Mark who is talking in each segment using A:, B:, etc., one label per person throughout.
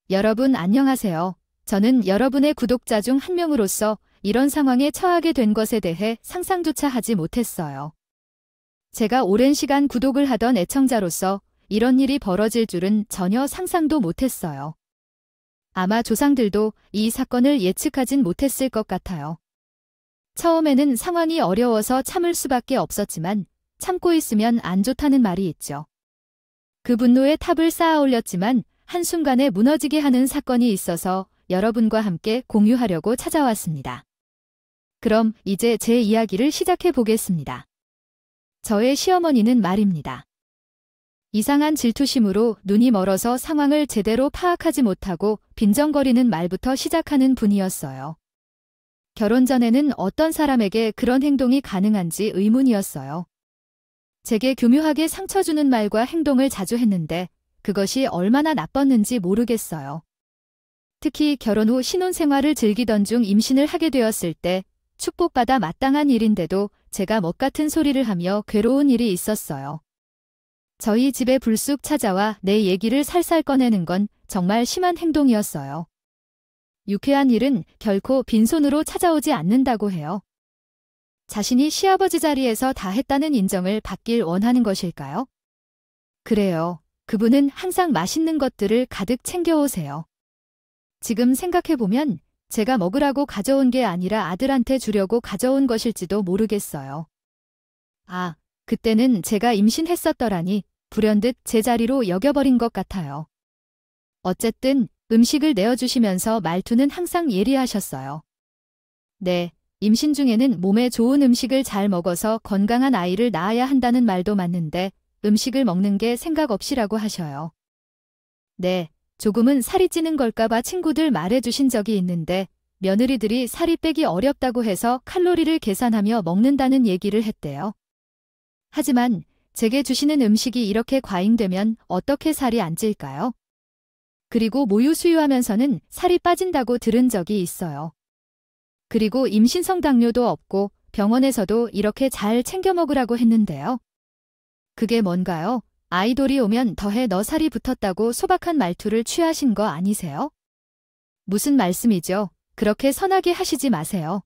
A: 여러분 안녕하세요. 저는 여러분의 구독자 중 한 명으로서 이런 상황에 처하게 된 것에 대해 상상조차 하지 못했어요. 제가 오랜 시간 구독을 하던 애청자로서 이런 일이 벌어질 줄은 전혀 상상도 못했어요. 아마 조상들도 이 사건을 예측하진 못했을 것 같아요. 처음에는 상황이 어려워서 참을 수밖에 없었지만 참고 있으면 안 좋다는 말이 있죠. 그 분노에 탑을 쌓아 올렸지만 한순간에 무너지게 하는 사건이 있어서 여러분과 함께 공유하려고 찾아왔습니다. 그럼 이제 제 이야기를 시작해 보겠습니다. 저의 시어머니는 말입니다. 이상한 질투심으로 눈이 멀어서 상황을 제대로 파악하지 못하고 빈정거리는 말부터 시작하는 분이었어요. 결혼 전에는 어떤 사람에게 그런 행동이 가능한지 의문이었어요. 제게 교묘하게 상처 주는 말과 행동을 자주 했는데 그것이 얼마나 나빴는지 모르겠어요. 특히 결혼 후 신혼생활을 즐기던 중 임신을 하게 되었을 때 축복받아 마땅한 일인데도 제가 멋같은 소리를 하며 괴로운 일이 있었어요. 저희 집에 불쑥 찾아와 내 얘기를 살살 꺼내는 건 정말 심한 행동이었어요. 유쾌한 일은 결코 빈손으로 찾아오지 않는다고 해요. 자신이 시아버지 자리에서 다 했다는 인정을 받길 원하는 것일까요? 그래요. 그분은 항상 맛있는 것들을 가득 챙겨오세요. 지금 생각해보면 제가 먹으라고 가져온 게 아니라 아들한테 주려고 가져온 것일지도 모르겠어요. 아, 그때는 제가 임신했었더라니 불현듯 제 자리로 여겨버린 것 같아요. 어쨌든 음식을 내어주시면서 말투는 항상 예리하셨어요. 네, 임신 중에는 몸에 좋은 음식을 잘 먹어서 건강한 아이를 낳아야 한다는 말도 맞는데 음식을 먹는 게 생각 없이라고 하셔요. 네, 조금은 살이 찌는 걸까봐 친구들 말해주신 적이 있는데 며느리들이 살이 빼기 어렵다고 해서 칼로리를 계산하며 먹는다는 얘기를 했대요. 하지만 제게 주시는 음식이 이렇게 과잉되면 어떻게 살이 안 찔까요? 그리고 모유 수유하면서는 살이 빠진다고 들은 적이 있어요. 그리고 임신성 당뇨도 없고 병원에서도 이렇게 잘 챙겨 먹으라고 했는데요. 그게 뭔가요? 아이돌이 오면 더해 너 살이 붙었다고 소박한 말투를 취하신 거 아니세요? 무슨 말씀이죠? 그렇게 선하게 하시지 마세요.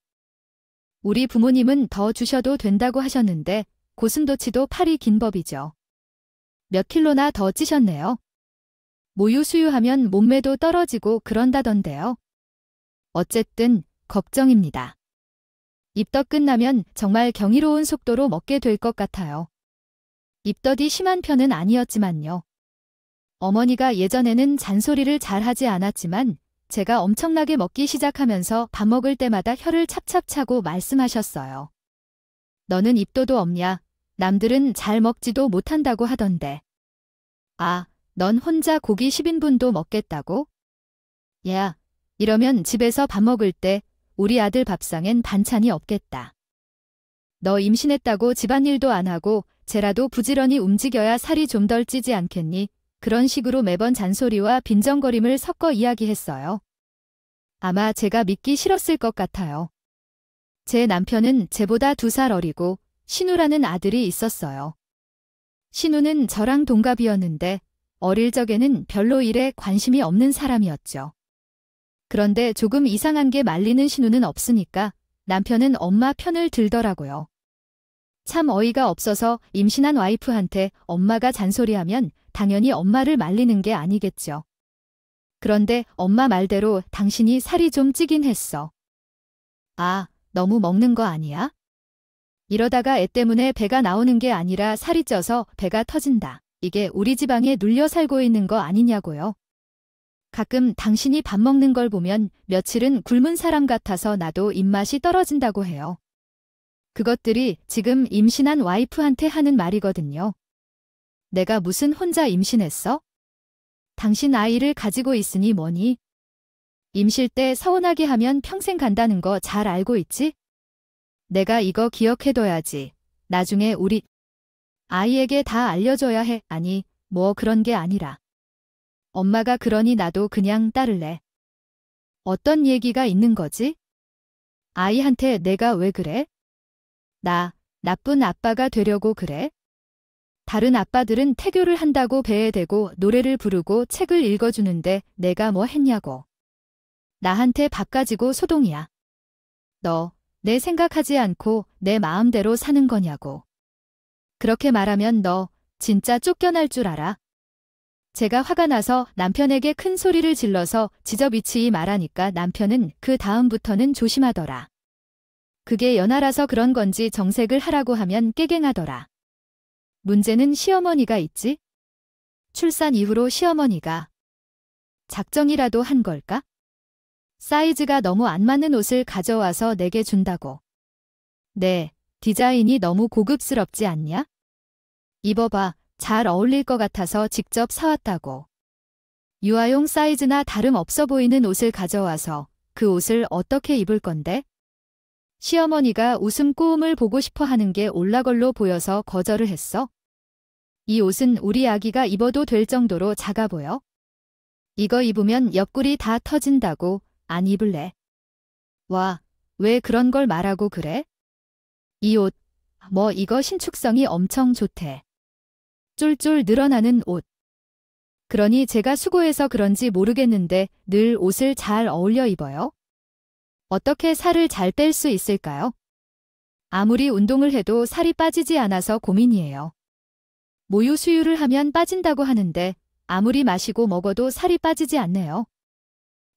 A: 우리 부모님은 더 주셔도 된다고 하셨는데 고슴도치도 팔이 긴 법이죠. 몇 킬로나 더 찌셨네요. 모유 수유하면 몸매도 떨어지고 그런다던데요. 어쨌든 걱정입니다. 입덧 끝나면 정말 경이로운 속도로 먹게 될 것 같아요. 입덧이 심한 편은 아니었지만요. 어머니가 예전에는 잔소리를 잘 하지 않았지만 제가 엄청나게 먹기 시작하면서 밥 먹을 때마다 혀를 찹찹 차고 말씀하셨어요. 너는 입도도 없냐? 남들은 잘 먹지도 못한다고 하던데. 아, 넌 혼자 고기 10인분도 먹겠다고? 야, 이러면 집에서 밥 먹을 때 우리 아들 밥상엔 반찬이 없겠다. 너 임신했다고 집안일도 안 하고 쟤라도 부지런히 움직여야 살이 좀 덜 찌지 않겠니? 그런 식으로 매번 잔소리와 빈정거림을 섞어 이야기했어요. 아마 제가 믿기 싫었을 것 같아요. 제 남편은 제보다 2살 어리고 신우라는 아들이 있었어요. 신우는 저랑 동갑이었는데 어릴 적에는 별로 일에 관심이 없는 사람이었죠. 그런데 조금 이상한 게 말리는 신우는 없으니까 남편은 엄마 편을 들더라고요. 참 어이가 없어서 임신한 와이프한테 엄마가 잔소리하면 당연히 엄마를 말리는 게 아니겠죠. 그런데 엄마 말대로 당신이 살이 좀 찌긴 했어. 아, 너무 먹는 거 아니야? 이러다가 애 때문에 배가 나오는 게 아니라 살이 쪄서 배가 터진다. 이게 우리 지방에 눌려 살고 있는 거 아니냐고요. 가끔 당신이 밥 먹는 걸 보면 며칠은 굶은 사람 같아서 나도 입맛이 떨어진다고 해요. 그것들이 지금 임신한 와이프한테 하는 말이거든요. 내가 무슨 혼자 임신했어? 당신 아이를 가지고 있으니 뭐니? 임실 때 서운하게 하면 평생 간다는 거 잘 알고 있지? 내가 이거 기억해둬야지. 나중에 우리 아이에게 다 알려줘야 해. 아니, 뭐 그런 게 아니라. 엄마가 그러니 나도 그냥 따를래. 어떤 얘기가 있는 거지? 아이한테 내가 왜 그래? 나 나쁜 아빠가 되려고 그래? 다른 아빠들은 태교를 한다고 배에 대고 노래를 부르고 책을 읽어주는데 내가 뭐 했냐고. 나한테 밥 가지고 소동이야. 너, 내 생각하지 않고 내 마음대로 사는 거냐고. 그렇게 말하면 너 진짜 쫓겨날 줄 알아. 제가 화가 나서 남편에게 큰 소리를 질러서 지저귀치이 말하니까 남편은 그 다음부터는 조심하더라. 그게 연하라서 그런 건지 정색을 하라고 하면 깨갱하더라. 문제는 시어머니가 있지? 출산 이후로 시어머니가 작정이라도 한 걸까? 사이즈가 너무 안 맞는 옷을 가져와서 내게 준다고. 네, 디자인이 너무 고급스럽지 않냐? 입어봐, 잘 어울릴 것 같아서 직접 사왔다고. 유아용 사이즈나 다름없어 보이는 옷을 가져와서 그 옷을 어떻게 입을 건데? 시어머니가 웃음 꼬음을 보고 싶어 하는 게 올라걸로 보여서 거절을 했어. 이 옷은 우리 아기가 입어도 될 정도로 작아 보여. 이거 입으면 옆구리 다 터진다고. 안 입을래. 와, 왜 그런 걸 말하고 그래? 이 옷, 뭐 이거 신축성이 엄청 좋대. 쫄쫄 늘어나는 옷. 그러니 제가 수고해서 그런지 모르겠는데 늘 옷을 잘 어울려 입어요. 어떻게 살을 잘 뺄 수 있을까요? 아무리 운동을 해도 살이 빠지지 않아서 고민이에요. 모유 수유를 하면 빠진다고 하는데 아무리 마시고 먹어도 살이 빠지지 않네요.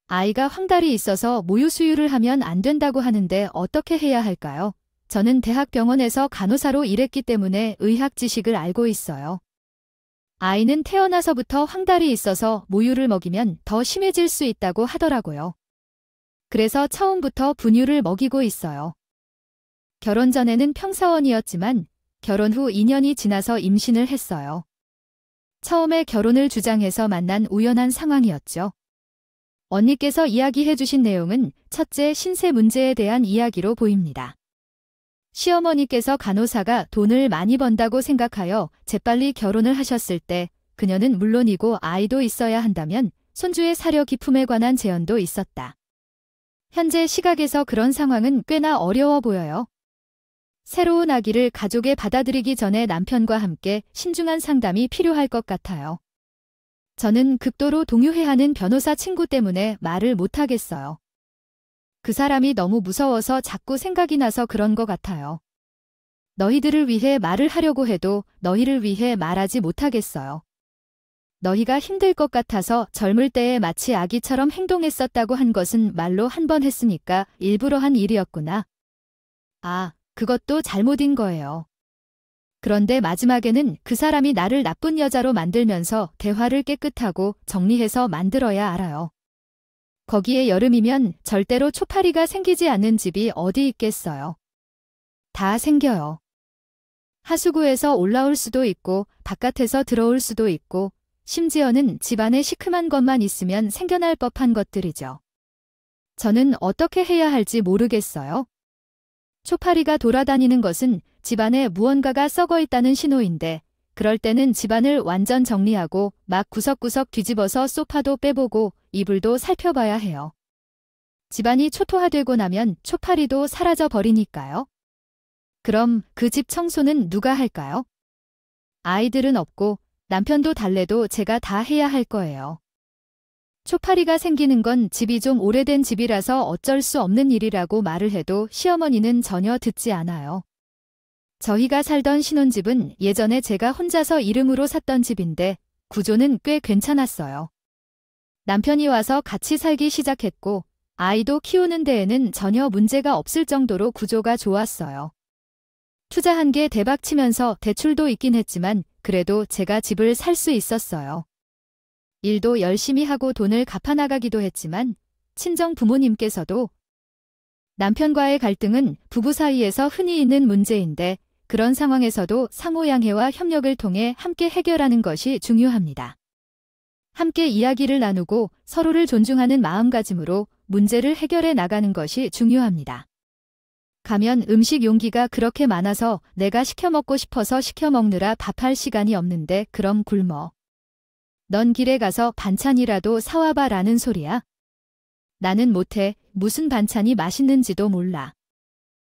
A: 아이가 황달이 있어서 모유 수유를 하면 안 된다고 하는데 어떻게 해야 할까요? 저는 대학병원에서 간호사로 일했기 때문에 의학 지식을 알고 있어요. 아이는 태어나서부터 황달이 있어서 모유를 먹이면 더 심해질 수 있다고 하더라고요. 그래서 처음부터 분유를 먹이고 있어요. 결혼 전에는 평사원이었지만 결혼 후 2년이 지나서 임신을 했어요. 처음에 결혼을 주장해서 만난 우연한 상황이었죠. 언니께서 이야기해 주신 내용은 첫째 신세 문제에 대한 이야기로 보입니다. 시어머니께서 간호사가 돈을 많이 번다고 생각하여 재빨리 결혼을 하셨을 때 그녀는 물론이고 아이도 있어야 한다면 손주의 사려 기품에 관한 제언도 있었다. 현재 시각에서 그런 상황은 꽤나 어려워 보여요. 새로운 아기를 가족에 받아들이기 전에 남편과 함께 신중한 상담이 필요할 것 같아요. 저는 극도로 동요해하는 변호사 친구 때문에 말을 못하겠어요. 그 사람이 너무 무서워서 자꾸 생각이 나서 그런 것 같아요. 너희들을 위해 말을 하려고 해도 너희를 위해 말하지 못하겠어요. 너희가 힘들 것 같아서 젊을 때에 마치 아기처럼 행동했었다고 한 것은 말로 한 번 했으니까 일부러 한 일이었구나. 아, 그것도 잘못인 거예요. 그런데 마지막에는 그 사람이 나를 나쁜 여자로 만들면서 대화를 깨끗하고 정리해서 만들어야 알아요. 거기에 여름이면 절대로 초파리가 생기지 않는 집이 어디 있겠어요. 다 생겨요. 하수구에서 올라올 수도 있고 바깥에서 들어올 수도 있고 심지어는 집안에 시큼한 것만 있으면 생겨날 법한 것들이죠. 저는 어떻게 해야 할지 모르겠어요. 초파리가 돌아다니는 것은 집안에 무언가가 썩어 있다는 신호인데 그럴 때는 집안을 완전 정리하고 막 구석구석 뒤집어서 소파도 빼보고 이불도 살펴봐야 해요. 집안이 초토화되고 나면 초파리도 사라져 버리니까요. 그럼 그 집 청소는 누가 할까요? 아이들은 없고 남편도 달래도 제가 다 해야 할 거예요. 초파리가 생기는 건 집이 좀 오래된 집이라서 어쩔 수 없는 일이라고 말을 해도 시어머니는 전혀 듣지 않아요. 저희가 살던 신혼집은 예전에 제가 혼자서 이름으로 샀던 집인데 구조는 꽤 괜찮았어요. 남편이 와서 같이 살기 시작했고 아이도 키우는 데에는 전혀 문제가 없을 정도로 구조가 좋았어요. 투자한 게 대박치면서 대출도 있긴 했지만 그래도 제가 집을 살 수 있었어요. 일도 열심히 하고 돈을 갚아나가기도 했지만 친정 부모님께서도 남편과의 갈등은 부부 사이에서 흔히 있는 문제인데 그런 상황에서도 상호 양해와 협력을 통해 함께 해결하는 것이 중요합니다. 함께 이야기를 나누고 서로를 존중하는 마음가짐으로 문제를 해결해 나가는 것이 중요합니다. 가면 음식 용기가 그렇게 많아서 내가 시켜 먹고 싶어서 시켜 먹느라 밥할 시간이 없는데 그럼 굶어. 넌 길에 가서 반찬이라도 사와봐 라는 소리야. 나는 못해. 무슨 반찬이 맛있는지도 몰라.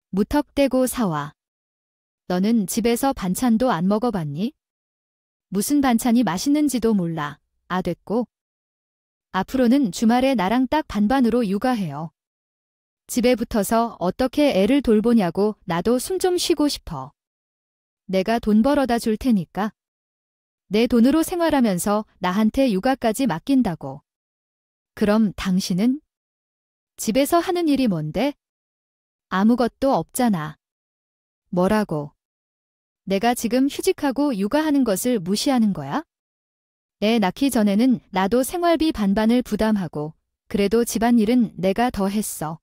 A: 무턱대고 사와. 너는 집에서 반찬도 안 먹어봤니? 무슨 반찬이 맛있는지도 몰라. 됐고. 앞으로는 주말에 나랑 딱 반반으로 육아해요. 집에 붙어서 어떻게 애를 돌보냐고. 나도 숨 좀 쉬고 싶어. 내가 돈 벌어다 줄 테니까. 내 돈으로 생활하면서 나한테 육아까지 맡긴다고. 그럼 당신은? 집에서 하는 일이 뭔데? 아무것도 없잖아. 뭐라고? 내가 지금 휴직하고 육아하는 것을 무시하는 거야? 애 낳기 전에는 나도 생활비 반반을 부담하고 그래도 집안일은 내가 더 했어.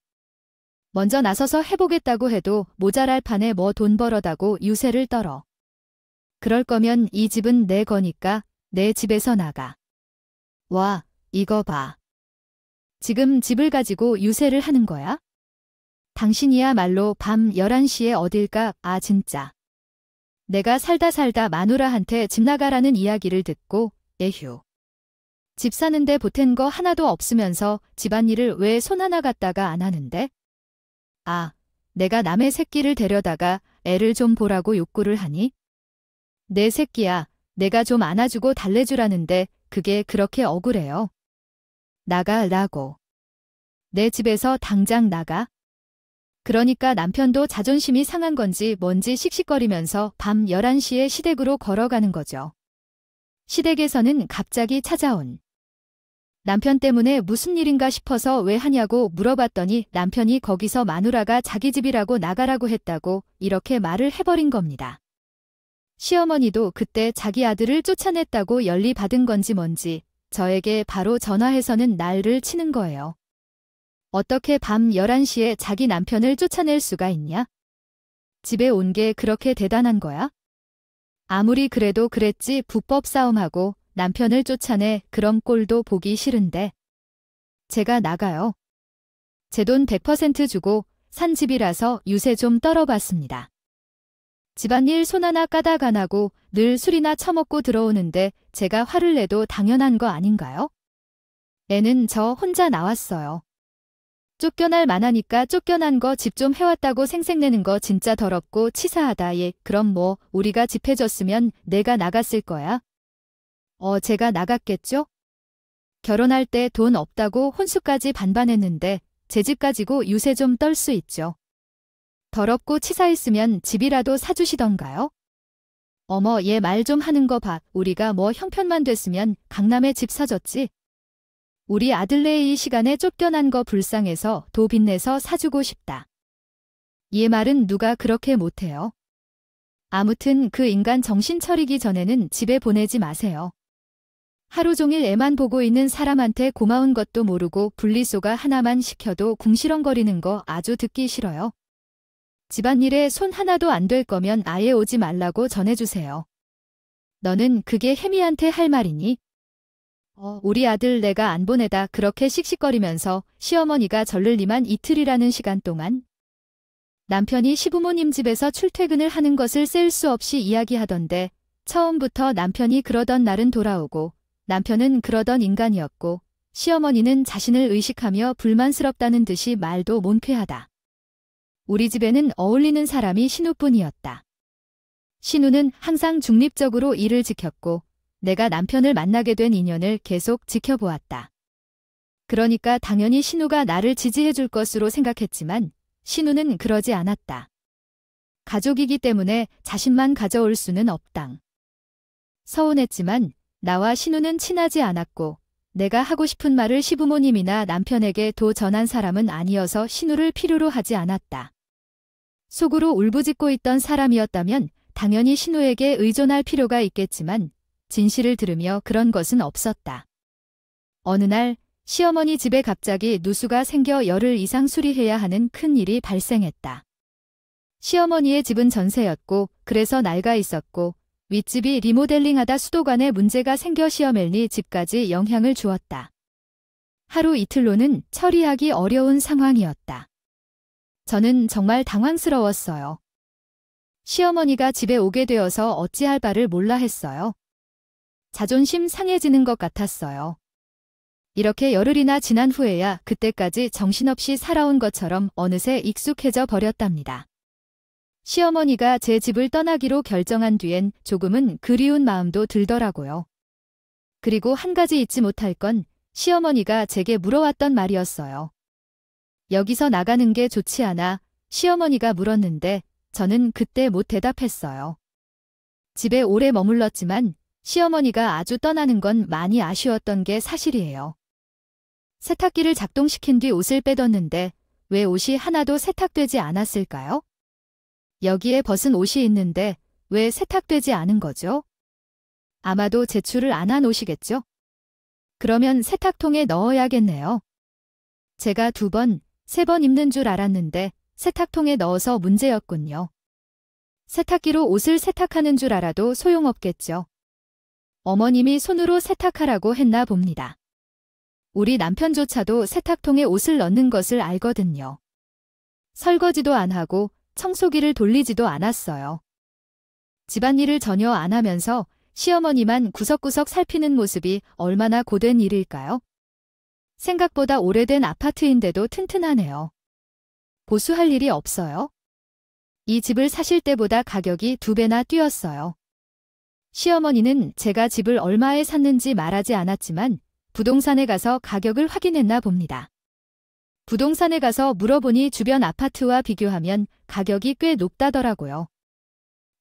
A: 먼저 나서서 해보겠다고 해도 모자랄 판에 뭐 돈 벌어다고 유세를 떨어. 그럴 거면 이 집은 내 거니까 내 집에서 나가. 와, 이거 봐. 지금 집을 가지고 유세를 하는 거야? 당신이야말로 밤 11시에 어딜까? 진짜. 내가 살다 마누라한테 집 나가라는 이야기를 듣고 에휴. 집 사는데 보탠 거 하나도 없으면서 집안일을 왜 손 하나 갖다가 안 하는데? 내가 남의 새끼를 데려다가 애를 좀 보라고 욕구를 하니? 내 새끼야. 내가 좀 안아주고 달래주라는데 그게 그렇게 억울해요. 나가라고. 내 집에서 당장 나가. 그러니까 남편도 자존심이 상한 건지 뭔지 씩씩거리면서 밤 11시에 시댁으로 걸어가는 거죠. 시댁에서는 갑자기 찾아온 남편 때문에 무슨 일인가 싶어서 왜 하냐고 물어봤더니 남편이 거기서 마누라가 자기 집이라고 나가라고 했다고 이렇게 말을 해버린 겁니다. 시어머니도 그때 자기 아들을 쫓아냈다고 연리 받은 건지 뭔지 저에게 바로 전화해서는 날을 치는 거예요. 어떻게 밤 11시에 자기 남편을 쫓아낼 수가 있냐? 집에 온 게 그렇게 대단한 거야? 아무리 그래도 그랬지 불법 싸움하고 남편을 쫓아내. 그런 꼴도 보기 싫은데. 제가 나가요. 제 돈 100% 주고 산 집이라서 유세 좀 떨어봤습니다. 집안일 손 하나 까딱 안 하고 늘 술이나 처먹고 들어오는데 제가 화를 내도 당연한 거 아닌가요? 애는 저 혼자 나왔어요. 쫓겨날 만하니까 쫓겨난 거 집 좀 해왔다고 생색내는 거 진짜 더럽고 치사하다. 그럼 뭐 우리가 집 해줬으면 내가 나갔을 거야? 제가 나갔겠죠? 결혼할 때 돈 없다고 혼수까지 반반했는데 제 집 가지고 유세 좀 떨 수 있죠. 더럽고 치사했으면 집이라도 사주시던가요? 어머, 얘 말 좀 하는 거 봐. 우리가 뭐 형편만 됐으면 강남에 집 사줬지. 우리 아들네 이 시간에 쫓겨난 거 불쌍해서 도 빚내서 사주고 싶다. 얘 말은 누가 그렇게 못해요? 아무튼 그 인간 정신 차리기 전에는 집에 보내지 마세요. 하루 종일 애만 보고 있는 사람한테 고마운 것도 모르고 분리수거 하나만 시켜도 궁시렁거리는 거 아주 듣기 싫어요. 집안일에 손 하나도 안 될 거면 아예 오지 말라고 전해주세요. 너는 그게 혜미한테 할 말이니? 우리 아들 내가 안 보내다 그렇게 씩씩거리면서 시어머니가 절를리만 이틀이라는 시간 동안 남편이 시부모님 집에서 출퇴근을 하는 것을 셀 수 없이 이야기하던데 처음부터 남편이 그러던 날은 돌아오고 남편은 그러던 인간이었고 시어머니는 자신을 의식하며 불만스럽다는 듯이 말도 몬쾌하다. 우리 집에는 어울리는 사람이 신우뿐이었다. 신우는 항상 중립적으로 일을 지켰고 내가 남편을 만나게 된 인연을 계속 지켜보았다. 그러니까 당연히 신우가 나를 지지해 줄 것으로 생각했지만 신우는 그러지 않았다. 가족이기 때문에 자신만 가져올 수는 없당. 서운했지만 나와 신우는 친하지 않았고 내가 하고 싶은 말을 시부모님이나 남편에게 도 전한 사람은 아니어서 신우를 필요로 하지 않았다. 속으로 울부짖고 있던 사람이었다면 당연히 신우에게 의존할 필요가 있겠지만 진실을 들으며 그런 것은 없었다. 어느 날 시어머니 집에 갑자기 누수가 생겨 열흘 이상 수리해야 하는 큰 일이 발생했다. 시어머니의 집은 전세였고 그래서 낡아 있었고 윗집이 리모델링하다 수도관에 문제가 생겨 시어머니 집까지 영향을 주었다. 하루 이틀로는 처리하기 어려운 상황이었다. 저는 정말 당황스러웠어요. 시어머니가 집에 오게 되어서 어찌할 바를 몰라 했어요. 자존심 상해지는 것 같았어요. 이렇게 열흘이나 지난 후에야 그때까지 정신없이 살아온 것처럼 어느새 익숙해져 버렸답니다. 시어머니가 제 집을 떠나기로 결정한 뒤엔 조금은 그리운 마음도 들더라고요. 그리고 한 가지 잊지 못할 건 시어머니가 제게 물어왔던 말이었어요. 여기서 나가는 게 좋지 않아? 시어머니가 물었는데 저는 그때 못 대답했어요. 집에 오래 머물렀지만 시어머니가 아주 떠나는 건 많이 아쉬웠던 게 사실이에요. 세탁기를 작동시킨 뒤 옷을 빼뒀는데 왜 옷이 하나도 세탁되지 않았을까요? 여기에 벗은 옷이 있는데 왜 세탁되지 않은 거죠? 아마도 제출을 안 한 옷이겠죠? 그러면 세탁통에 넣어야겠네요. 제가 2번, 3번 입는 줄 알았는데 세탁통에 넣어서 문제였군요. 세탁기로 옷을 세탁하는 줄 알아도 소용없겠죠. 어머님이 손으로 세탁하라고 했나 봅니다. 우리 남편조차도 세탁통에 옷을 넣는 것을 알거든요. 설거지도 안 하고 청소기를 돌리지도 않았어요. 집안일을 전혀 안 하면서 시어머니만 구석구석 살피는 모습이 얼마나 고된 일일까요? 생각보다 오래된 아파트인데도 튼튼하네요. 보수할 일이 없어요. 이 집을 사실 때보다 가격이 2배나 뛰었어요. 시어머니는 제가 집을 얼마에 샀는지 말하지 않았지만 부동산에 가서 가격을 확인했나 봅니다. 부동산에 가서 물어보니 주변 아파트와 비교하면 가격이 꽤 높다더라고요.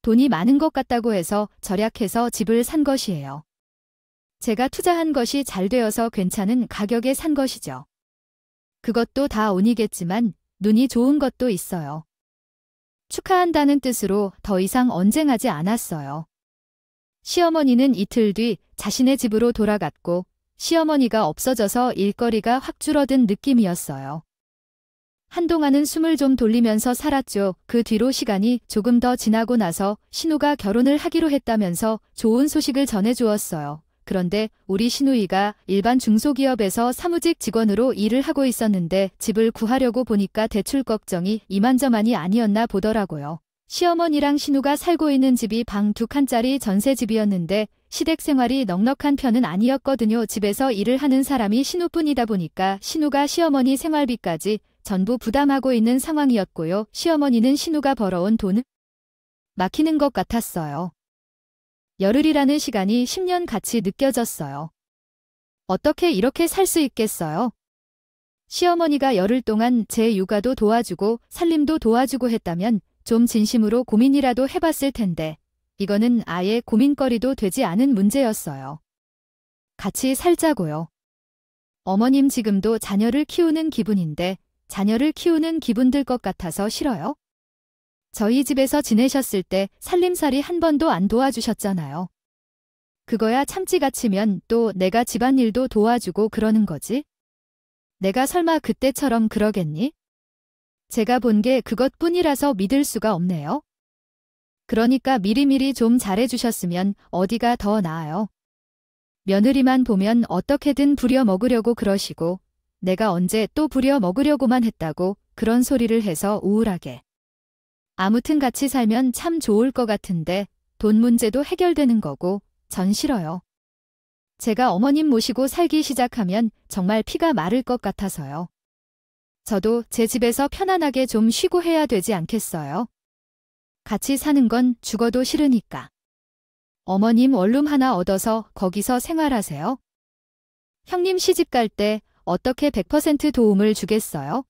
A: 돈이 많은 것 같다고 해서 절약해서 집을 산 것이에요. 제가 투자한 것이 잘 되어서 괜찮은 가격에 산 것이죠. 그것도 다 운이겠지만 눈이 좋은 것도 있어요. 축하한다는 뜻으로 더 이상 언쟁하지 않았어요. 시어머니는 이틀 뒤 자신의 집으로 돌아갔고 시어머니가 없어져서 일거리가 확 줄어든 느낌이었어요. 한동안은 숨을 좀 돌리면서 살았죠. 그 뒤로 시간이 조금 더 지나고 나서 신우가 결혼을 하기로 했다면서 좋은 소식을 전해주었어요. 그런데 우리 신우이가 일반 중소기업에서 사무직 직원으로 일을 하고 있었는데 집을 구하려고 보니까 대출 걱정이 이만저만이 아니었나 보더라고요. 시어머니랑 신우가 살고 있는 집이 방 2칸짜리 전세집이었는데 시댁 생활이 넉넉한 편은 아니었거든요. 집에서 일을 하는 사람이 신우뿐이다 보니까 신우가 시어머니 생활비까지 전부 부담하고 있는 상황이었고요. 시어머니는 신우가 벌어온 돈을 막히는 것 같았어요. 열흘이라는 시간이 10년 같이 느껴졌어요. 어떻게 이렇게 살 수 있겠어요? 시어머니가 열흘 동안 제 육아도 도와주고 살림도 도와주고 했다면 좀 진심으로 고민이라도 해봤을 텐데 이거는 아예 고민거리도 되지 않은 문제였어요. 같이 살자고요. 어머님 지금도 자녀를 키우는 기분인데 자녀를 키우는 기분 들 것 같아서 싫어요? 저희 집에서 지내셨을 때 살림살이 한 번도 안 도와주셨잖아요. 그거야 참지가 치면 또 내가 집안일도 도와주고 그러는 거지? 내가 설마 그때처럼 그러겠니? 제가 본 게 그것뿐이라서 믿을 수가 없네요. 그러니까 미리미리 좀 잘해주셨으면 어디가 더 나아요. 며느리만 보면 어떻게든 부려먹으려고 그러시고 내가 언제 또 부려먹으려고만 했다고 그런 소리를 해서 우울하게. 아무튼 같이 살면 참 좋을 것 같은데 돈 문제도 해결되는 거고 전 싫어요. 제가 어머님 모시고 살기 시작하면 정말 피가 마를 것 같아서요. 저도 제 집에서 편안하게 좀 쉬고 해야 되지 않겠어요? 같이 사는 건 죽어도 싫으니까. 어머님 원룸 하나 얻어서 거기서 생활하세요. 형님 시집 갈 때 어떻게 100% 도움을 주겠어요?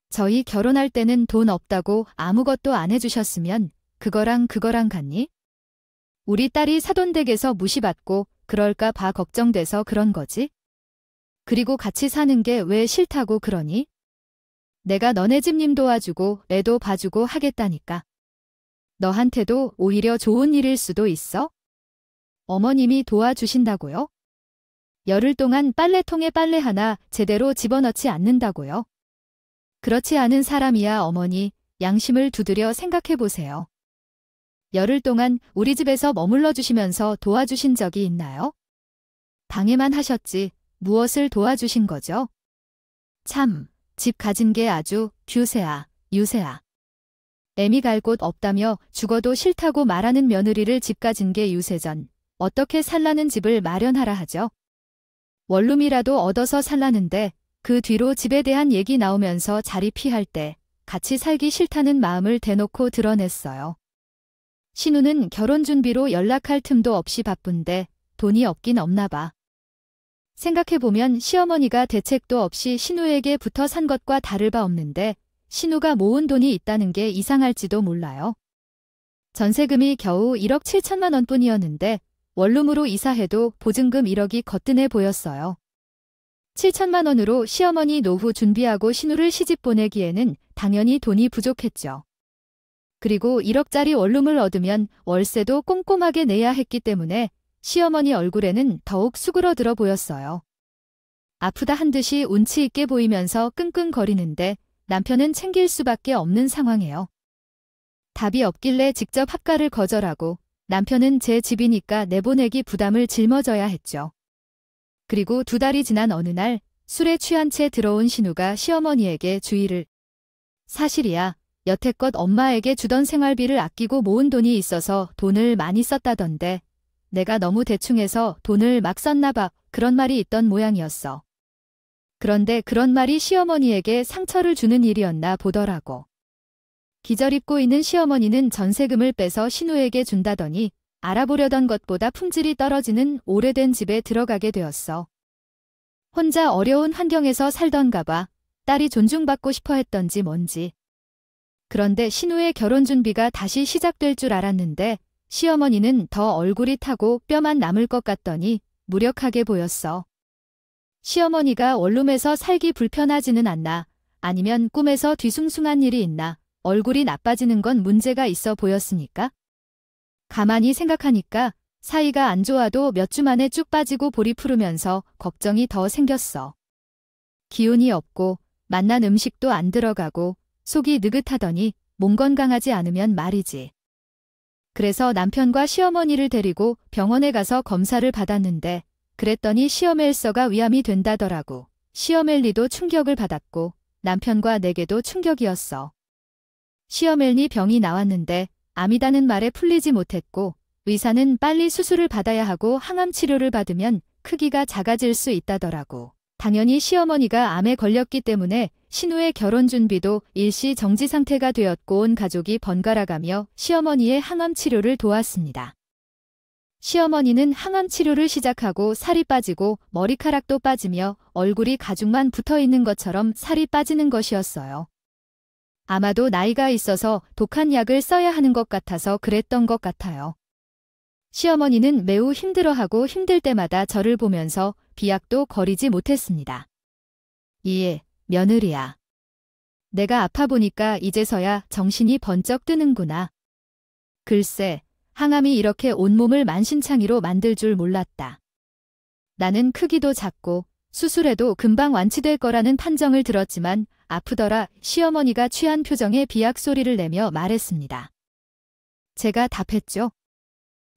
A: 저희 결혼할 때는 돈 없다고 아무것도 안 해주셨으면 그거랑 같니? 우리 딸이 사돈댁에서 무시받고 그럴까 봐 걱정돼서 그런 거지? 그리고 같이 사는 게 왜 싫다고 그러니? 내가 너네 집님 도와주고 애도 봐주고 하겠다니까. 너한테도 오히려 좋은 일일 수도 있어? 어머님이 도와주신다고요? 열흘 동안 빨래통에 빨래 하나 제대로 집어넣지 않는다고요? 그렇지 않은 사람이야 어머니, 양심을 두드려 생각해보세요. 열흘 동안 우리 집에서 머물러 주시면서 도와주신 적이 있나요? 방해만 하셨지 무엇을 도와주신 거죠? 참, 집 가진 게 아주 유세아. 애미 갈 곳 없다며 죽어도 싫다고 말하는 며느리를 집 가진 게 유세전. 어떻게 살라는 집을 마련하라 하죠? 원룸이라도 얻어서 살라는데 그 뒤로 집에 대한 얘기 나오면서 자리 피할 때 같이 살기 싫다는 마음을 대놓고 드러냈어요. 신우는 결혼 준비로 연락할 틈도 없이 바쁜데 돈이 없긴 없나 봐. 생각해보면 시어머니가 대책도 없이 신우에게 붙어 산 것과 다를 바 없는데 신우가 모은 돈이 있다는 게 이상할지도 몰라요. 전세금이 겨우 1억 7천만 원뿐이었는데 원룸으로 이사해도 보증금 1억이 거뜬해 보였어요. 7천만 원으로 시어머니 노후 준비하고 신우를 시집 보내기에는 당연히 돈이 부족했죠. 그리고 1억짜리 원룸을 얻으면 월세도 꼼꼼하게 내야 했기 때문에 시어머니 얼굴에는 더욱 수그러들어 보였어요. 아프다 한 듯이 운치 있게 보이면서 끙끙거리는데 남편은 챙길 수밖에 없는 상황이에요. 답이 없길래 직접 합가를 거절하고 남편은 제 집이니까 내보내기 부담을 짊어져야 했죠. 그리고 2달이 지난 어느 날 술에 취한 채 들어온 신우가 시어머니에게 주의를 사실이야. 여태껏 엄마에게 주던 생활비를 아끼고 모은 돈이 있어서 돈을 많이 썼다던데 내가 너무 대충해서 돈을 막 썼나 봐. 그런 말이 있던 모양이었어. 그런데 그런 말이 시어머니에게 상처를 주는 일이었나 보더라고. 기절입고 있는 시어머니는 전세금을 빼서 신우에게 준다더니 알아보려던 것보다 품질이 떨어지는 오래된 집에 들어가게 되었어. 혼자 어려운 환경에서 살던가 봐. 딸이 존중받고 싶어 했던지 뭔지. 그런데 신우의 결혼 준비가 다시 시작될 줄 알았는데 시어머니는 더 얼굴이 타고 뼈만 남을 것 같더니 무력하게 보였어. 시어머니가 원룸에서 살기 불편하지는 않나? 아니면 꿈에서 뒤숭숭한 일이 있나? 얼굴이 나빠지는 건 문제가 있어 보였으니까? 가만히 생각하니까 사이가 안 좋아도 몇 주 만에 쭉 빠지고 볼이 푸르면서 걱정이 더 생겼어. 기운이 없고 맛난 음식도 안 들어가고 속이 느긋하더니 몸 건강하지 않으면 말이지. 그래서 남편과 시어머니를 데리고 병원에 가서 검사를 받았는데 그랬더니 시어멜서가 위암이 된다더라고. 시어멜리도 충격을 받았고 남편과 내게도 충격이었어. 시어멜리 병이 나왔는데 암이다는 말에 풀리지 못했고 의사는 빨리 수술을 받아야 하고 항암 치료를 받으면 크기가 작아질 수 있다더라고. 당연히 시어머니가 암에 걸렸기 때문에 신우의 결혼 준비도 일시 정지 상태가 되었고 온 가족이 번갈아가며 시어머니의 항암 치료를 도왔습니다. 시어머니는 항암 치료를 시작하고 살이 빠지고 머리카락도 빠지며 얼굴이 가죽만 붙어있는 것처럼 살이 빠지는 것이었어요. 아마도 나이가 있어서 독한 약을 써야 하는 것 같아서 그랬던 것 같아요. 시어머니는 매우 힘들어하고 힘들 때마다 저를 보면서 비약도 거리지 못했습니다. 이에 며느리야. 내가 아파 보니까 이제서야 정신이 번쩍 뜨는구나. 글쎄, 항암이 이렇게 온몸을 만신창이로 만들 줄 몰랐다. 나는 크기도 작고 수술해도 금방 완치될 거라는 판정을 들었지만 아프더라. 시어머니가 취한 표정에 비약 소리를 내며 말했습니다. 제가 답했죠.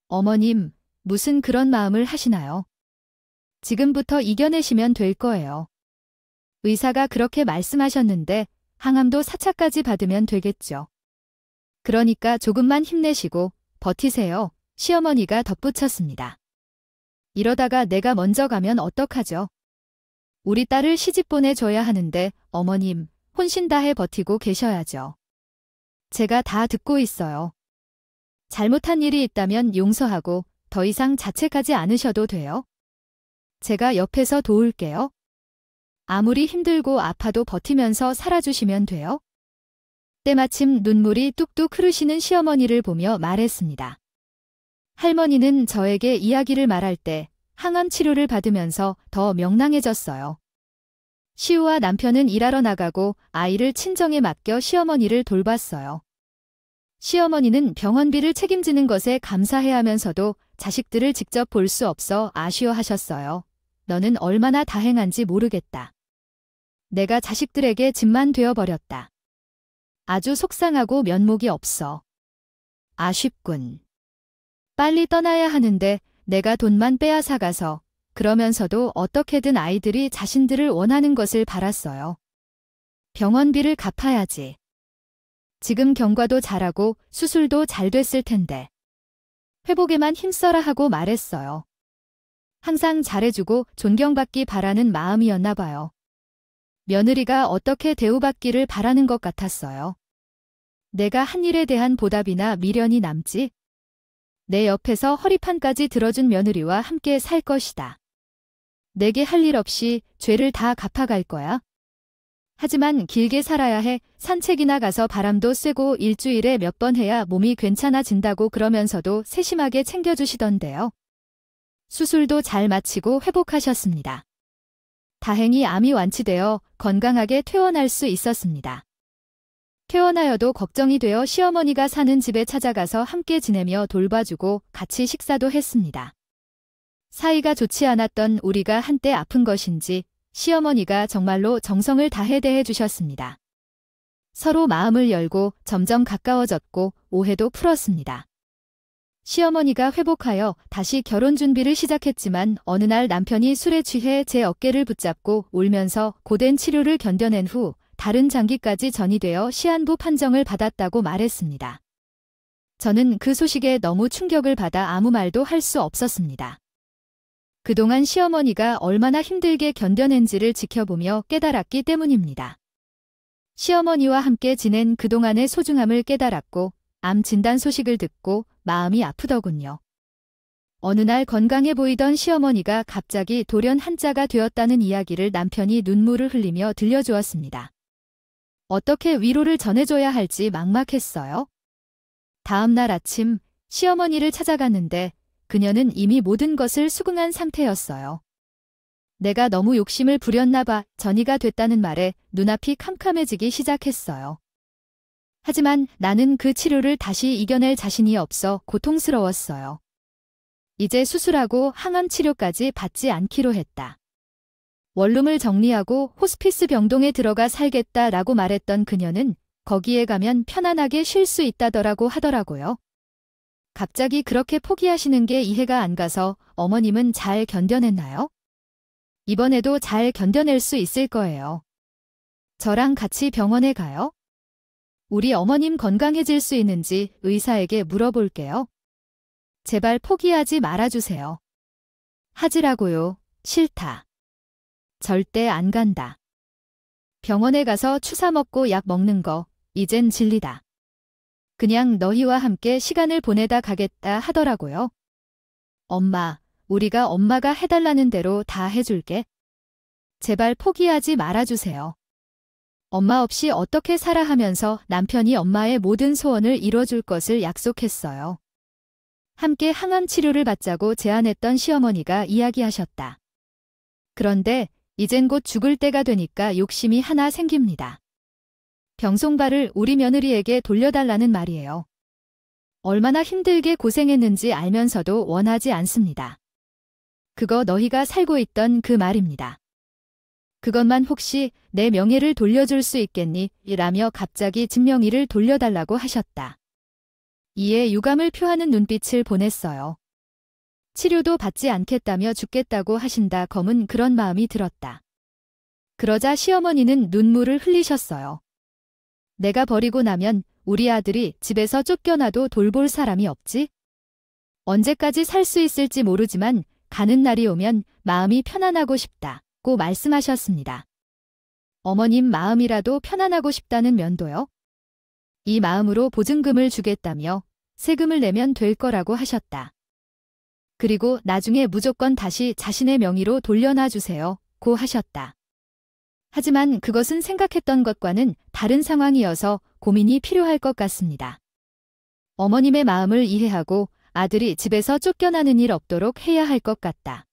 A: 어머님, 무슨 그런 마음을 하시나요? 지금부터 이겨내시면 될 거예요. 의사가 그렇게 말씀하셨는데 항암도 4차까지 받으면 되겠죠. 그러니까 조금만 힘내시고 버티세요. 시어머니가 덧붙였습니다. 이러다가 내가 먼저 가면 어떡하죠? 우리 딸을 시집 보내줘야 하는데 어머님, 혼신 다해 버티고 계셔야죠. 제가 다 듣고 있어요. 잘못한 일이 있다면 용서하고 더 이상 자책하지 않으셔도 돼요. 제가 옆에서 도울게요. 아무리 힘들고 아파도 버티면서 살아주시면 돼요. 때마침 눈물이 뚝뚝 흐르시는 시어머니를 보며 말했습니다. 할머니는 저에게 이야기를 말할 때 항암 치료를 받으면서 더 명랑해졌어요. 시우와 남편은 일하러 나가고 아이를 친정에 맡겨 시어머니를 돌봤어요. 시어머니는 병원비를 책임지는 것에 감사해 하면서도 자식들을 직접 볼 수 없어 아쉬워하셨어요. 너는 얼마나 다행한지 모르겠다. 내가 자식들에게 짐만 되어버렸다. 아주 속상하고 면목이 없어. 아쉽군. 빨리 떠나야 하는데 내가 돈만 빼앗아가서 그러면서도 어떻게든 아이들이 자신들을 원하는 것을 바랐어요. 병원비를 갚아야지. 지금 경과도 잘하고 수술도 잘 됐을 텐데. 회복에만 힘써라 하고 말했어요. 항상 잘해주고 존경받기 바라는 마음이었나 봐요. 며느리가 어떻게 대우받기를 바라는 것 같았어요. 내가 한 일에 대한 보답이나 미련이 남지? 내 옆에서 허리판까지 들어준 며느리와 함께 살 것이다. 내게 할 일 없이 죄를 다 갚아갈 거야. 하지만 길게 살아야 해. 산책이나 가서 바람도 쐬고 일주일에 몇 번 해야 몸이 괜찮아진다고 그러면서도 세심하게 챙겨주시던데요. 수술도 잘 마치고 회복하셨습니다. 다행히 암이 완치되어 건강하게 퇴원할 수 있었습니다. 퇴원하여도 걱정이 되어 시어머니가 사는 집에 찾아가서 함께 지내며 돌봐주고 같이 식사도 했습니다. 사이가 좋지 않았던 우리가 한때 아픈 것인지 시어머니가 정말로 정성을 다해 대해 주셨습니다. 서로 마음을 열고 점점 가까워졌고 오해도 풀었습니다. 시어머니가 회복하여 다시 결혼 준비를 시작했지만 어느 날 남편이 술에 취해 제 어깨를 붙잡고 울면서 고된 치료를 견뎌낸 후 다른 장기까지 전이되어 시한부 판정을 받았다고 말했습니다. 저는 그 소식에 너무 충격을 받아 아무 말도 할 수 없었습니다. 그동안 시어머니가 얼마나 힘들게 견뎌낸지를 지켜보며 깨달았기 때문입니다. 시어머니와 함께 지낸 그동안의 소중함을 깨달았고 암 진단 소식을 듣고 마음이 아프더군요. 어느 날 건강해 보이던 시어머니가 갑자기 돌연 한자가 되었다는 이야기를 남편이 눈물을 흘리며 들려주었습니다. 어떻게 위로를 전해줘야 할지 막막했어요. 다음 날 아침 시어머니를 찾아갔는데 그녀는 이미 모든 것을 수긍한 상태였어요. 내가 너무 욕심을 부렸나 봐. 전이가 됐다는 말에 눈앞이 캄캄해지기 시작했어요. 하지만 나는 그 치료를 다시 이겨낼 자신이 없어 고통스러웠어요. 이제 수술하고 항암 치료까지 받지 않기로 했다. 원룸을 정리하고 호스피스 병동에 들어가 살겠다라고 말했던 그녀는 거기에 가면 편안하게 쉴 수 있다더라고 하더라고요. 갑자기 그렇게 포기하시는 게 이해가 안 가서 어머님은 잘 견뎌냈나요? 이번에도 잘 견뎌낼 수 있을 거예요. 저랑 같이 병원에 가요? 우리 어머님 건강해질 수 있는지 의사에게 물어볼게요. 제발 포기하지 말아주세요. 하지라고요. 싫다. 절대 안 간다. 병원에 가서 추사 먹고 약 먹는 거 이젠 진리다. 그냥 너희와 함께 시간을 보내다 가겠다 하더라고요. 엄마, 우리가 엄마가 해달라는 대로 다 해줄게. 제발 포기하지 말아주세요. 엄마 없이 어떻게 살아 하면서 남편이 엄마의 모든 소원을 이뤄줄 것을 약속했어요. 함께 항암 치료를 받자고 제안했던 시어머니가 이야기하셨다. 그런데 이젠 곧 죽을 때가 되니까 욕심이 하나 생깁니다. 병송발을 우리 며느리에게 돌려달라는 말이에요. 얼마나 힘들게 고생했는지 알면서도 원하지 않습니다. 그거 너희가 살고 있던 그 말입니다. 그것만 혹시 내 명예를 돌려줄 수 있겠니? 라며 갑자기 증명이를 돌려달라고 하셨다. 이에 유감을 표하는 눈빛을 보냈어요. 치료도 받지 않겠다며 죽겠다고 하신다 검은 그런 마음이 들었다. 그러자 시어머니는 눈물을 흘리셨어요. 내가 버리고 나면 우리 아들이 집에서 쫓겨나도 돌볼 사람이 없지? 언제까지 살 수 있을지 모르지만 가는 날이 오면 마음이 편안하고 싶다고 말씀하셨습니다. 어머님 마음이라도 편안하고 싶다는 면도요? 이 마음으로 보증금을 주겠다며 세금을 내면 될 거라고 하셨다. 그리고 나중에 무조건 다시 자신의 명의로 돌려놔 주세요. 고 하셨다. 하지만 그것은 생각했던 것과는 다른 상황이어서 고민이 필요할 것 같습니다. 어머님의 마음을 이해하고 아들이 집에서 쫓겨나는 일 없도록 해야 할 것 같다.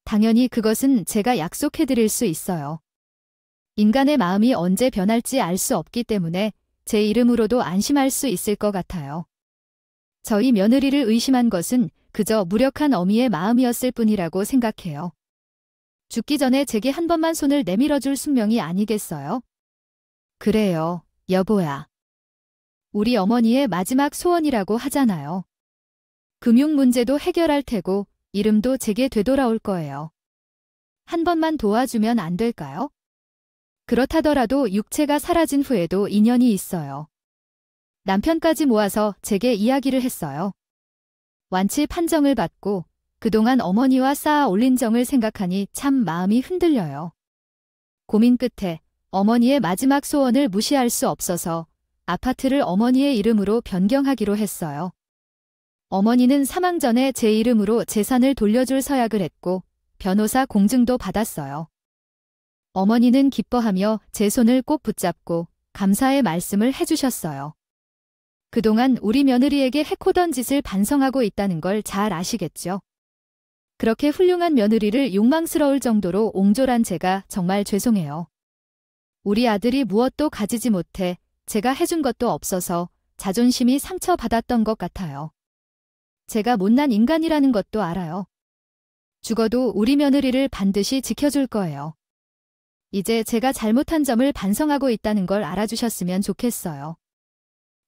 A: 당연히 그것은 제가 약속해드릴 수 있어요. 인간의 마음이 언제 변할지 알 수 없기 때문에 제 이름으로도 안심할 수 있을 것 같아요. 저희 며느리를 의심한 것은 그저 무력한 어미의 마음이었을 뿐이라고 생각해요. 죽기 전에 제게 한 번만 손을 내밀어줄 숙명이 아니겠어요? 그래요, 여보야. 우리 어머니의 마지막 소원이라고 하잖아요. 금융 문제도 해결할 테고 이름도 제게 되돌아올 거예요. 한 번만 도와주면 안 될까요? 그렇다더라도 육체가 사라진 후에도 인연이 있어요. 남편까지 모아서 제게 이야기를 했어요. 완치 판정을 받고 그동안 어머니와 쌓아 올린 정을 생각하니 참 마음이 흔들려요. 고민 끝에 어머니의 마지막 소원을 무시할 수 없어서 아파트를 어머니의 이름으로 변경하기로 했어요. 어머니는 사망 전에 제 이름으로 재산을 돌려줄 서약을 했고 변호사 공증도 받았어요. 어머니는 기뻐하며 제 손을 꼭 붙잡고 감사의 말씀을 해주셨어요. 그동안 우리 며느리에게 해코던 짓을 반성하고 있다는 걸 잘 아시겠죠? 그렇게 훌륭한 며느리를 욕망스러울 정도로 옹졸한 제가 정말 죄송해요. 우리 아들이 무엇도 가지지 못해 제가 해준 것도 없어서 자존심이 상처받았던 것 같아요. 제가 못난 인간이라는 것도 알아요. 죽어도 우리 며느리를 반드시 지켜줄 거예요. 이제 제가 잘못한 점을 반성하고 있다는 걸 알아주셨으면 좋겠어요.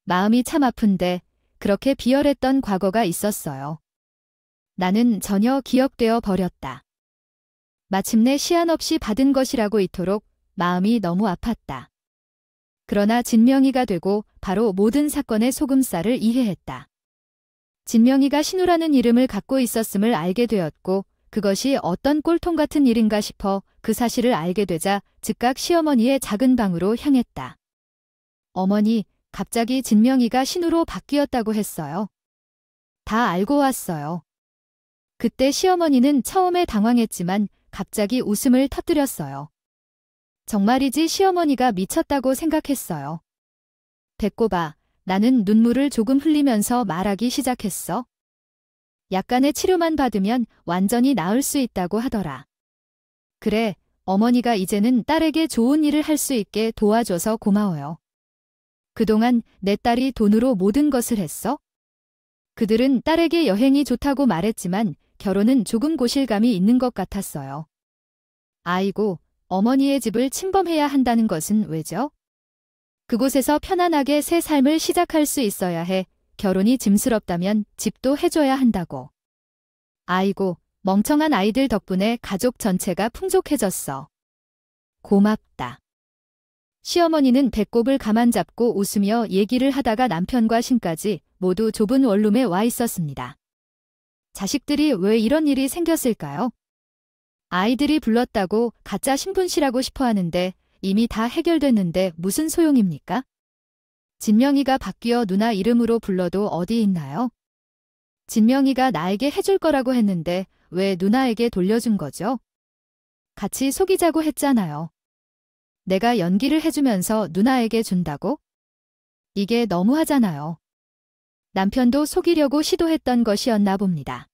A: 마음이 참 아픈데 그렇게 비열했던 과거가 있었어요. 나는 전혀 기억되어 버렸다. 마침내 시한 없이 받은 것이라고 이토록 마음이 너무 아팠다. 그러나 진명이가 되고 바로 모든 사건의 소금살을 이해했다. 진명이가 신우라는 이름을 갖고 있었음을 알게 되었고 그것이 어떤 꼴통 같은 일인가 싶어 그 사실을 알게 되자 즉각 시어머니의 작은 방으로 향했다. 어머니, 갑자기 진명이가 신우로 바뀌었다고 했어요. 다 알고 왔어요. 그때 시어머니는 처음에 당황했지만 갑자기 웃음을 터뜨렸어요. 정말이지 시어머니가 미쳤다고 생각했어요. 배꼽아, 나는 눈물을 조금 흘리면서 말하기 시작했어. 약간의 치료만 받으면 완전히 나을 수 있다고 하더라. 그래, 어머니가 이제는 딸에게 좋은 일을 할 수 있게 도와줘서 고마워요. 그동안 내 딸이 돈으로 모든 것을 했어? 그들은 딸에게 여행이 좋다고 말했지만 결혼은 조금 고실감이 있는 것 같았어요. 아이고, 어머니의 집을 침범해야 한다는 것은 왜죠? 그곳에서 편안하게 새 삶을 시작할 수 있어야 해. 결혼이 짐스럽다면 집도 해줘야 한다고. 아이고, 멍청한 아이들 덕분에 가족 전체가 풍족해졌어. 고맙다. 시어머니는 배꼽을 가만 잡고 웃으며 얘기를 하다가 남편과 신까지 모두 좁은 원룸에 와 있었습니다. 자식들이 왜 이런 일이 생겼을까요? 아이들이 불렀다고 가짜 신분씨라고 싶어 하는데 이미 다 해결됐는데 무슨 소용입니까? 진명이가 바뀌어 누나 이름으로 불러도 어디 있나요? 진명이가 나에게 해줄 거라고 했는데 왜 누나에게 돌려준 거죠? 같이 속이자고 했잖아요. 내가 연기를 해주면서 누나에게 준다고? 이게 너무하잖아요. 남편도 속이려고 시도했던 것이었나 봅니다.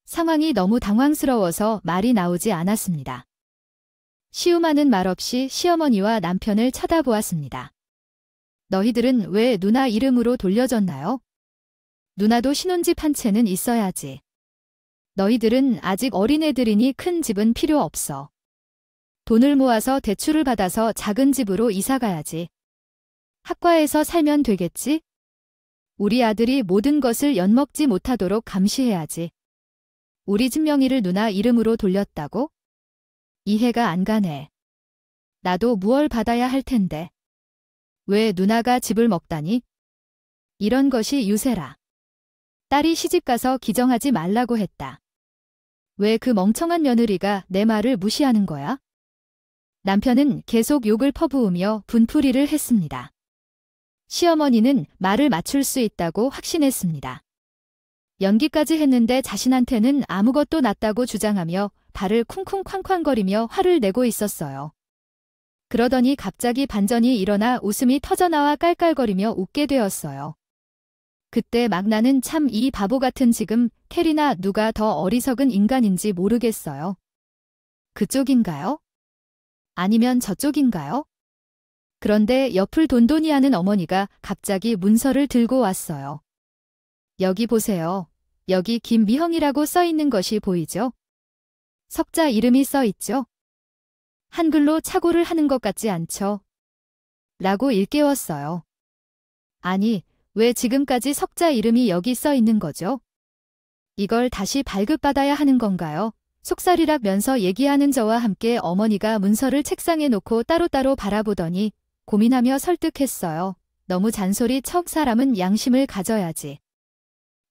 A: 상황이 너무 당황스러워서 말이 나오지 않았습니다. 시우마는 말없이 시어머니와 남편을 쳐다보았습니다. 너희들은 왜 누나 이름으로 돌려줬나요? 누나도 신혼집 한 채는 있어야지. 너희들은 아직 어린애들이니 큰 집은 필요 없어. 돈을 모아서 대출을 받아서 작은 집으로 이사 가야지. 학과에서 살면 되겠지? 우리 아들이 모든 것을 엿먹지 못하도록 감시해야지. 우리 집 명의를 누나 이름으로 돌렸다고? 이해가 안 가네. 나도 무얼 받아야 할 텐데. 왜 누나가 집을 먹다니? 이런 것이 유세라. 딸이 시집가서 기정하지 말라고 했다. 왜 그 멍청한 며느리가 내 말을 무시하는 거야? 남편은 계속 욕을 퍼부으며 분풀이를 했습니다. 시어머니는 말을 맞출 수 있다고 확신했습니다. 연기까지 했는데 자신한테는 아무것도 낫다고 주장하며 발을 쿵쿵쾅쾅거리며 화를 내고 있었어요. 그러더니 갑자기 반전이 일어나 웃음이 터져나와 깔깔거리며 웃게 되었어요. 그때 막 나는 참 이 바보 같은 지금 캐리나 누가 더 어리석은 인간인지 모르겠어요. 그쪽인가요? 아니면 저쪽인가요? 그런데 옆을 돈돈이 하는 어머니가 갑자기 문서를 들고 왔어요. 여기 보세요. 여기 김미형이라고 써 있는 것이 보이죠? 석자 이름이 써 있죠? 한글로 착오를 하는 것 같지 않죠? 라고 일깨웠어요. 아니, 왜 지금까지 석자 이름이 여기 써 있는 거죠? 이걸 다시 발급받아야 하는 건가요? 속살이락면서 얘기하는 저와 함께 어머니가 문서를 책상에 놓고 따로따로 바라보더니 고민하며 설득했어요. 너무 잔소리 척 사람은 양심을 가져야지.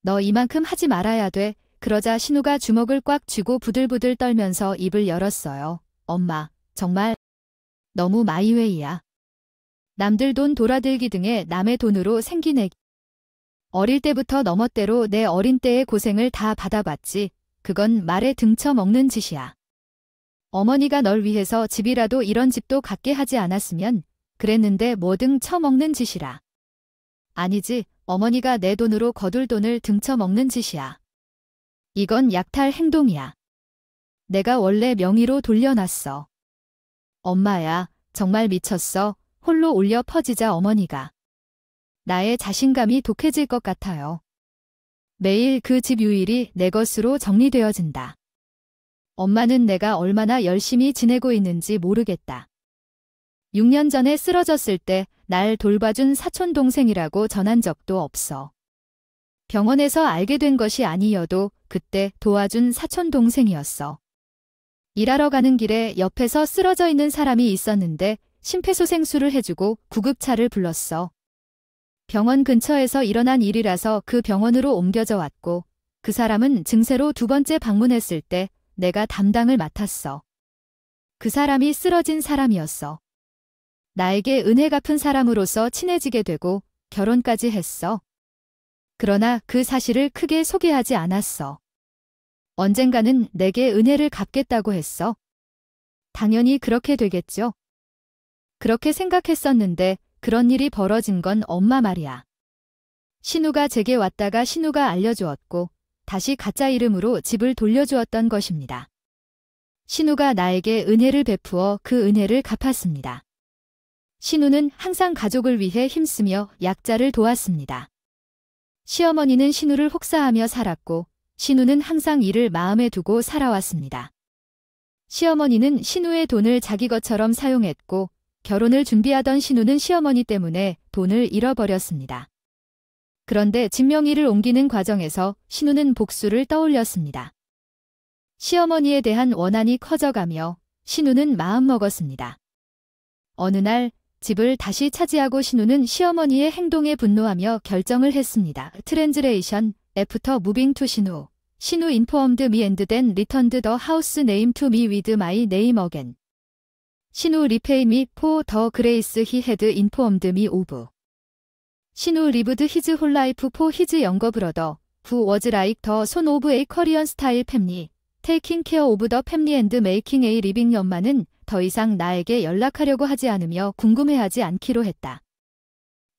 A: 너 이만큼 하지 말아야 돼. 그러자 신우가 주먹을 꽉 쥐고 부들부들 떨면서 입을 열었어요. 엄마, 정말 너무 마이웨이야. 남들 돈 돌아들기 등의 남의 돈으로 생기내기. 어릴 때부터 너멋대로 내 어린 때의 고생을 다 받아봤지. 그건 말에 등쳐먹는 짓이야. 어머니가 널 위해서 집이라도 이런 집도 갖게 하지 않았으면 그랬는데 뭐 등쳐먹는 짓이라. 아니지, 어머니가 내 돈으로 거둘 돈을 등쳐먹는 짓이야. 이건 약탈 행동이야. 내가 원래 명의로 돌려놨어. 엄마야, 정말 미쳤어. 홀로 울려 퍼지자 어머니가. 나의 자신감이 독해질 것 같아요. 매일 그 집 유일이 내 것으로 정리되어진다. 엄마는 내가 얼마나 열심히 지내고 있는지 모르겠다. 6년 전에 쓰러졌을 때 날 돌봐준 사촌동생이라고 전한 적도 없어. 병원에서 알게 된 것이 아니어도 그때 도와준 사촌동생이었어. 일하러 가는 길에 옆에서 쓰러져 있는 사람이 있었는데 심폐소생술을 해주고 구급차를 불렀어. 병원 근처에서 일어난 일이라서 그 병원으로 옮겨져 왔고 그 사람은 증세로 2번째 방문했을 때 내가 담당을 맡았어. 그 사람이 쓰러진 사람이었어. 나에게 은혜 갚은 사람으로서 친해지게 되고 결혼까지 했어. 그러나 그 사실을 크게 소개하지 않았어. 언젠가는 내게 은혜를 갚겠다고 했어. 당연히 그렇게 되겠죠. 그렇게 생각했었는데 그런 일이 벌어진 건 엄마 말이야. 신우가 제게 왔다가 신우가 알려주었고 다시 가짜 이름으로 집을 돌려주었던 것입니다. 신우가 나에게 은혜를 베푸어 그 은혜를 갚았습니다. 신우는 항상 가족을 위해 힘쓰며 약자를 도왔습니다. 시어머니는 신우를 혹사하며 살았고 신우는 항상 이를 마음에 두고 살아왔습니다. 시어머니는 신우의 돈을 자기 것처럼 사용했고 결혼을 준비하던 신우는 시어머니 때문에 돈을 잃어버렸습니다. 그런데 진명이를 옮기는 과정에서 신우는 복수를 떠올렸습니다. 시어머니에 대한 원한이 커져가며 신우는 마음먹었습니다. 어느 날 집을 다시 차지하고 신우는 시어머니의 행동에 분노하며 결정을 했습니다. 트랜즈레이션 After moving to 신우. 신우 informed me and then returned the house name to me with my name again. 신우 repay me for the grace he had informed me of. 신우 lived his whole life for his younger brother, who was like the son of a Korean style family, taking care of the family and making a living. 엄마는 더 이상 나에게 연락하려고 하지 않으며 궁금해하지 않기로 했다.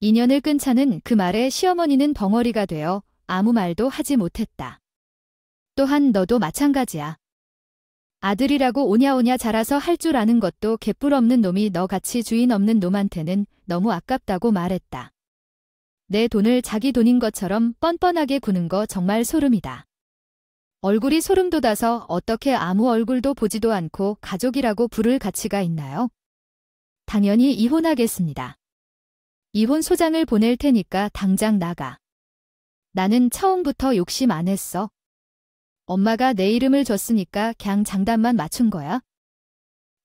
A: 인연을 끈 차는 그 말에 시어머니는 벙어리가 되어 아무 말도 하지 못했다. 또한 너도 마찬가지야. 아들이라고 오냐오냐 자라서 할 줄 아는 것도 개뿔 없는 놈이 너같이 주인 없는 놈한테는 너무 아깝다고 말했다. 내 돈을 자기 돈인 것처럼 뻔뻔하게 구는 거 정말 소름이다. 얼굴이 소름 돋아서 어떻게 아무 얼굴도 보지도 않고 가족이라고 부를 가치가 있나요? 당연히 이혼하겠습니다. 이혼 소장을 보낼 테니까 당장 나가. 나는 처음부터 욕심 안 했어. 엄마가 내 이름을 줬으니까 그냥 장단만 맞춘 거야.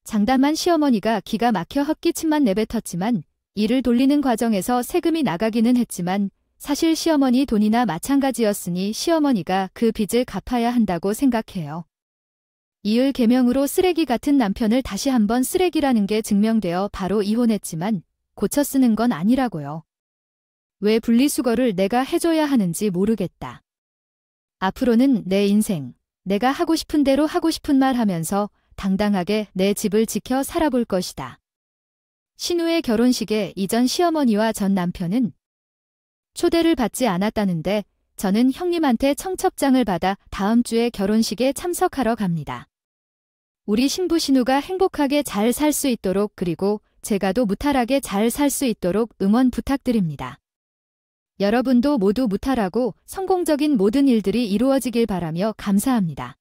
A: 장단만 시어머니가 기가 막혀 헛기침만 내뱉었지만 일을 돌리는 과정에서 세금이 나가기는 했지만 사실 시어머니 돈이나 마찬가지였으니 시어머니가 그 빚을 갚아야 한다고 생각해요. 이을 계명으로 쓰레기 같은 남편을 다시 한번 쓰레기라는 게 증명되어 바로 이혼했지만 고쳐 쓰는 건 아니라고요. 왜 분리수거를 내가 해줘야 하는지 모르겠다. 앞으로는 내 인생, 내가 하고 싶은 대로 하고 싶은 말 하면서 당당하게 내 집을 지켜 살아볼 것이다. 신우의 결혼식에 이전 시어머니와 전 남편은 초대를 받지 않았다는데 저는 형님한테 청첩장을 받아 다음 주에 결혼식에 참석하러 갑니다. 우리 신부 신우가 행복하게 잘 살 수 있도록 그리고 제가도 무탈하게 잘 살 수 있도록 응원 부탁드립니다. 여러분도 모두 무탈하고 성공적인 모든 일들이 이루어지길 바라며 감사합니다.